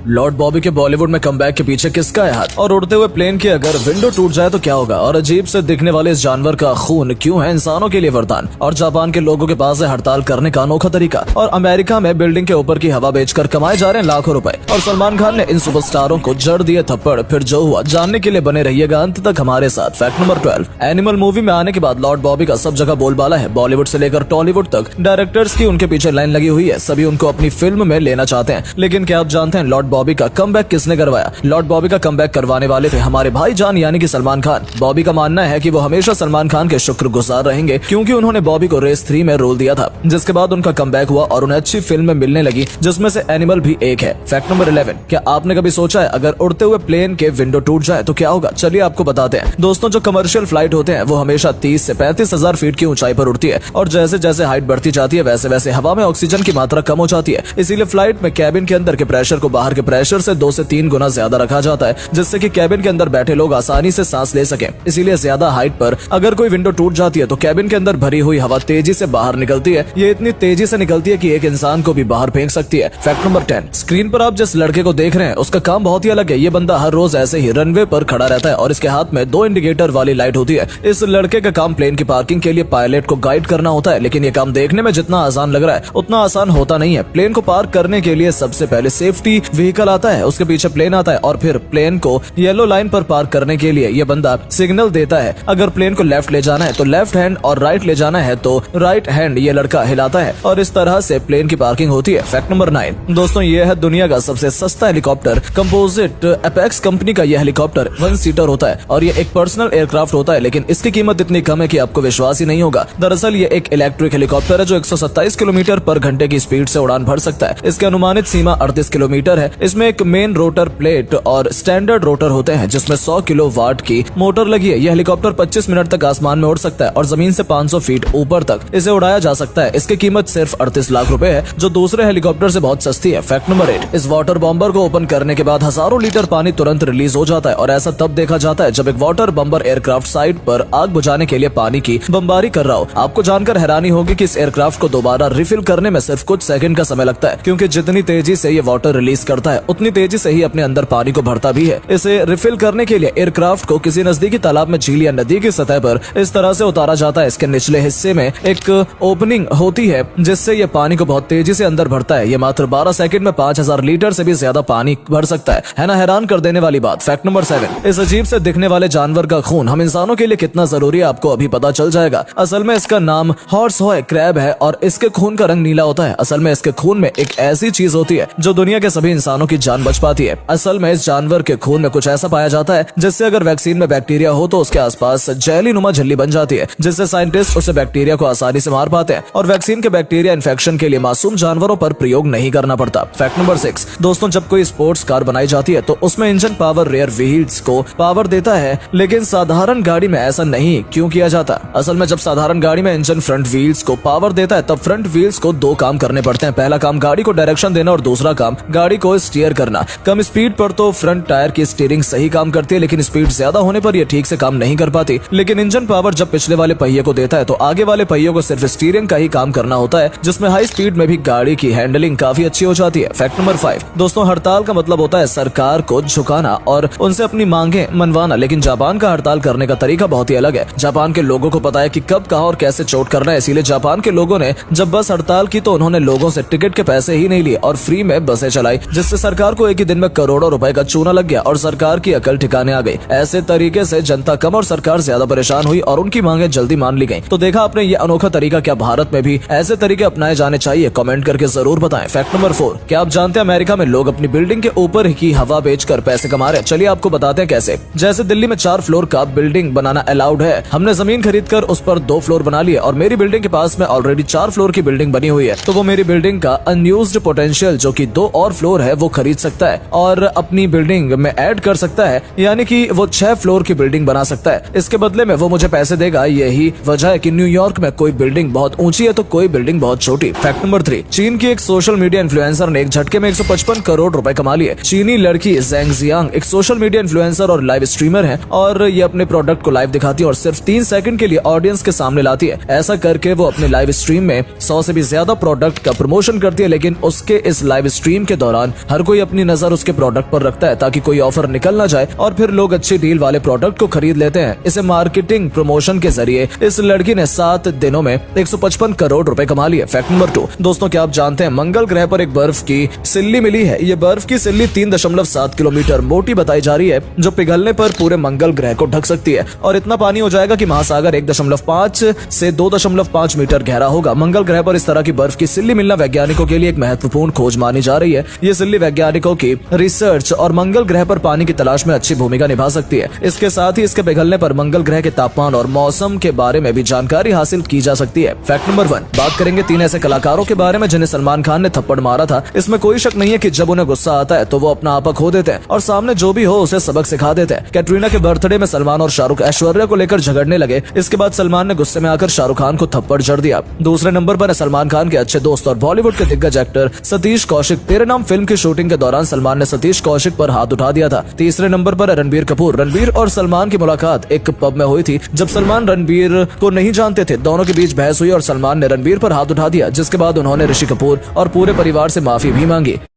Lord Bobby के बॉलीवुड में comeback के पीछे किसका है हाथ? और उड़ते हुए प्लेन की अगर विंडो टूट जाए तो क्या होगा? और अजीब से दिखने वाले इस जानवर का खून क्यों है इंसानों के लिए वरदान? और जापान के लोगों के पास है हड़ताल करने का अनोखा तरीका। और अमेरिका में बिल्डिंग के ऊपर की हवा बेचकर कमाए जा रहे हैं लाखों रुपए। और सलमान खान ने इन सुपरस्टारों को जड़ दिए थप्पड़। फिर जो हुआ जानने के लिए बने रहिएगा अंत तक हमारे साथ। फैक्ट नंबर 12, एनिमल मूवी में आने के बाद लॉर्ड बॉबी का सब जगह बोलबाला है। बॉलीवुड से लेकर टॉलीवुड तक डायरेक्टर्स की उनके पीछे लाइन लगी हुई है। सभी उनको अपनी फिल्म में लेना चाहते हैं। लेकिन क्या आप जानते हैं लॉर्ड बॉबी का कमबैक किसने करवाया? लॉर्ड बॉबी का कमबैक करवाने वाले थे हमारे भाईजान यानी कि सलमान खान। बॉबी का मानना है कि वो हमेशा सलमान खान के शुक्रगुजार रहेंगे क्योंकि उन्होंने बॉबी को रेस 3 में रोल दिया था, जिसके बाद उनका कमबैक हुआ और उन्हें अच्छी फिल्म मिलने लगी, जिसमें से एनिमल भी एक है। फैक्ट नंबर 11, क्या आपने कभी सोचा है अगर उड़ते हुए प्लेन के विंडो टूट जाए तो क्या होगा? चलिए आपको बताते हैं। दोस्तों, जो कमर्शियल फ्लाइट होते हैं वो हमेशा 30 से 35 हजार फीट की ऊंचाई पर उड़ती है और जैसे जैसे हाइट बढ़ती जाती है वैसे वैसे हवा में ऑक्सीजन की मात्रा कम हो जाती है। इसीलिए फ्लाइट में कैबिन के अंदर के प्रेशर को बाहर के प्रेशर से 2 से 3 गुना ज्यादा रखा जाता है, जिससे कि कैबिन के अंदर बैठे लोग आसानी से सांस ले सकें। इसीलिए ज्यादा हाइट पर अगर कोई विंडो टूट जाती है तो कैबिन के अंदर भरी हुई हवा तेजी से बाहर निकलती है। ये इतनी तेजी से निकलती है कि एक इंसान को भी बाहर फेंक सकती है। फैक्ट नंबर 10, स्क्रीन पर आप जिस लड़के को देख रहे हैं उसका काम बहुत ही अलग है। ये बंदा हर रोज ऐसे ही रनवे पर खड़ा रहता है और इसके हाथ में 2 इंडिकेटर वाली लाइट होती है। इस लड़के का काम प्लेन की पार्किंग के लिए पायलट को गाइड करना होता है, लेकिन ये काम देखने में जितना आसान लग रहा है उतना आसान होता नहीं है। प्लेन को पार्क करने के लिए सबसे पहले सेफ्टी व्हीकल आता है, उसके पीछे प्लेन आता है और फिर प्लेन को येलो लाइन पर पार्क करने के लिए ये बंदा सिग्नल देता है। अगर प्लेन को लेफ्ट ले जाना है तो लेफ्ट हैंड और राइट ले जाना है तो राइट हैंड ये लड़का हिलाता है और इस तरह से प्लेन की पार्किंग होती है। फैक्ट नंबर 9, दोस्तों ये है दुनिया का सबसे सस्ता हेलीकॉप्टर। कंपोजिट एपेक्स कंपनी का यह हेलीकॉप्टर 1 सीटर होता है और ये एक पर्सनल एयरक्राफ्ट होता है, लेकिन इसकी कीमत इतनी कम है कि आपको विश्वास ही नहीं होगा। दरअसल ये एक इलेक्ट्रिक हेलीकॉप्टर है जो 127 किलोमीटर पर घंटे की स्पीड से उड़ान भर सकता है। इसकी अनुमानित सीमा 38 किलोमीटर है। इसमें एक मेन रोटर प्लेट और स्टैंडर्ड रोटर होते हैं जिसमें 100 किलोवाट की मोटर लगी है। यह हेलीकॉप्टर 25 मिनट तक आसमान में उड़ सकता है और जमीन से 500 फीट ऊपर तक इसे उड़ाया जा सकता है। इसकी कीमत सिर्फ 38 लाख रुपए है, जो दूसरे हेलीकॉप्टर से बहुत सस्ती है। फैक्ट नंबर 8, इस वाटर बम्बर को ओपन करने के बाद हजारों लीटर पानी तुरंत रिलीज हो जाता है और ऐसा तब देखा जाता है जब एक वाटर बम्बर एयरक्राफ्ट साइट पर आग बुझाने के लिए पानी की बमबारी कर रहा हो। आपको जानकर हैरानी होगी कि इस एयरक्राफ्ट को दोबारा रिफिल करने में सिर्फ कुछ सेकंड का समय लगता है, क्योंकि जितनी तेजी से ये वाटर रिलीज करता है उतनी तेजी से ही अपने अंदर पानी को भरता भी है। इसे रिफिल करने के लिए एयरक्राफ्ट को किसी नजदीकी तालाब में, झील या नदी की सतह पर इस तरह से उतारा जाता है। इसके निचले हिस्से में एक ओपनिंग होती है जिससे ये पानी को बहुत तेजी से अंदर भरता है। ये मात्र 12 सेकंड में 5000 लीटर से भी ज्यादा पानी भर सकता है ना? हैरान कर देने वाली बात। फैक्ट नंबर 7, इस अजीब से दिखने वाले जानवर का खून हम इंसानों के लिए कितना जरूरी है आपको अभी पता चल जाएगा। असल में इसका नाम हॉर्स हॉय क्रैब है और इसके खून का रंग नीला होता है। असल में इसके खून में एक ऐसी चीज होती है जो दुनिया के सभी इंसानों की जान बच पाती है। असल में इस जानवर के खून में कुछ ऐसा पाया जाता है जिससे अगर वैक्सीन में बैक्टीरिया हो तो उसके आसपास जेली नुमा झिल्ली बन जाती है, जिससे साइंटिस्ट उसे बैक्टीरिया को आसानी से मार पाते हैं और वैक्सीन के बैक्टीरिया इन्फेक्शन के लिए मासूम जानवरों पर प्रयोग नहीं करना पड़ता। फैक्ट नंबर 6, दोस्तों जब कोई स्पोर्ट्स कार बनाई जाती है तो उसमें इंजन पावर रेयर व्हील्स को पावर देता है, लेकिन साधारण गाड़ी में ऐसा नहीं क्यों किया जाता? असल में जब साधारण गाड़ी में इंजन फ्रंट व्हील्स को पावर देता है तब फ्रंट व्हील्स को 2 काम करने पड़ते हैं। पहला काम गाड़ी को डायरेक्शन देना और दूसरा काम गाड़ी को स्टीयर करना। कम स्पीड पर तो फ्रंट टायर की स्टीयरिंग सही काम करती है, लेकिन स्पीड ज्यादा होने पर यह ठीक से काम नहीं कर पाती। लेकिन इंजन पावर जब पिछले वाले पहिए को देता है तो आगे वाले पहिए को सिर्फ स्टीयरिंग का ही काम करना होता है, जिसमें हाई स्पीड में भी गाड़ी की हैंडलिंग काफी अच्छी हो जाती है। फैक्ट नंबर 5, दोस्तों हड़ताल का मतलब होता है सरकार को झुकाना और उनसे अपनी मांगे मनवाना, लेकिन जापान का हड़ताल करने का तरीका बहुत ही अलग है। जापान के लोगों को पता है कि कब, कहां और कैसे चोट करना है, इसीलिए जापान के लोगों ने जब बस हड़ताल की तो उन्होंने लोगों से टिकट के पैसे ही नहीं लिए और फ्री में बसें चलाई, जिससे सरकार को एक ही दिन में करोड़ों रुपए का चूना लग गया और सरकार की अकल ठिकाने आ गई। ऐसे तरीके से जनता कम और सरकार ज्यादा परेशान हुई और उनकी मांगे जल्दी मान ली गई। तो देखा आपने ये अनोखा तरीका, क्या भारत में भी ऐसे तरीके अपनाए जाने चाहिए? कमेंट करके जरूर बताएं। फैक्ट नंबर 4, क्या आप जानते हैं अमेरिका में लोग अपनी बिल्डिंग के ऊपर की हवा बेचकर पैसे कमा रहे हैं? चलिए आपको बताते हैं कैसे। जैसे दिल्ली में 4 फ्लोर का बिल्डिंग बनाना अलाउड है, हमने जमीन खरीद कर उस पर 2 फ्लोर बना लिए और मेरी बिल्डिंग के पास में ऑलरेडी 4 फ्लोर की बिल्डिंग बनी हुई है, तो वो मेरी बिल्डिंग का अनयूज्ड पोटेंशियल जो कि 2 और फ्लोर है वो खरीद सकता है और अपनी बिल्डिंग में ऐड कर सकता है, यानी कि वो 6 फ्लोर की बिल्डिंग बना सकता है। इसके बदले में वो मुझे पैसे देगा। यही वजह है कि न्यूयॉर्क में कोई बिल्डिंग बहुत ऊंची है तो कोई बिल्डिंग बहुत छोटी। फैक्ट नंबर 3, चीन की एक सोशल मीडिया इन्फ्लुएंसर ने एक झटके में 155 करोड़ रुपए कमा लिए। चीनी लड़की ज़ेंग जियांग एक सोशल मीडिया इन्फ्लुएंसर और लाइव स्ट्रीमर है और ये अपने प्रोडक्ट को लाइव दिखाती है और सिर्फ 3 सेकंड के लिए ऑडियंस के सामने लाती है। ऐसा करके वो अपने लाइव स्ट्रीम में 100 से भी ज्यादा प्रोडक्ट का प्रमोशन करती है, लेकिन उसके इस लाइव स्ट्रीम के दौरान हर कोई अपनी नजर उसके प्रोडक्ट पर रखता है ताकि कोई ऑफर निकल ना जाए और फिर लोग अच्छी डील वाले प्रोडक्ट को खरीद लेते हैं। इसे मार्केटिंग प्रमोशन के जरिए इस लड़की ने 7 दिनों में 155 करोड़ रुपए कमा लिए। फैक्ट नंबर 2, दोस्तों क्या आप जानते हैं मंगल ग्रह पर एक बर्फ की सिल्ली मिली है। ये बर्फ की सिल्ली 3.7 किलोमीटर मोटी बताई जा रही है, जो पिघलने पर पूरे मंगल ग्रह को ढक सकती है और इतना पानी हो जाएगा कि महासागर 1.5 से 2.5 मीटर गहरा होगा। मंगल ग्रह पर इस तरह की बर्फ की सिल्ली मिलना वैज्ञानिकों के लिए एक महत्वपूर्ण खोज मानी जा रही है। ये सिल्ली वैज्ञानिकों की रिसर्च और मंगल ग्रह पर पानी की तलाश में अच्छी भूमिका निभा सकती है। इसके साथ ही इसके पिघलने पर मंगल ग्रह के तापमान और मौसम के बारे में भी जानकारी हासिल की जा सकती है। फैक्ट नंबर 1, बात करेंगे 3 ऐसे कलाकारों के बारे में जिन्हें सलमान खान ने थप्पड़ मारा था। इसमें कोई शक नहीं है कि जब उन्हें गुस्सा आता है तो वो अपना आपा खो देते हैं और सामने जो भी हो उसे सबक सिखा देते हैं। कैटरीना के बर्थडे में सलमान और शाहरुख ऐश्वर्या को लेकर झगड़ने लगे। इसके बाद सलमान ने गुस्से में आकर शाहरुख खान को थप्पड़ जड़ दिया। दूसरे नंबर पर है सलमान खान के अच्छे दोस्त और बॉलीवुड के दिग्गज एक्टर सतीश कौशिक। तेरे नाम फिल्म की शूटिंग के दौरान सलमान ने सतीश कौशिक पर हाथ उठा दिया था। तीसरे नंबर पर है रणबीर कपूर। रणबीर और सलमान की मुलाकात एक पब में हुई थी। जब सलमान रणबीर को नहीं जानते थे, दोनों के बीच बहस हुई और सलमान ने रणबीर पर हाथ उठा दिया, जिसके बाद उन्होंने ऋषि कपूर और पूरे परिवार से माफी भी मांगी।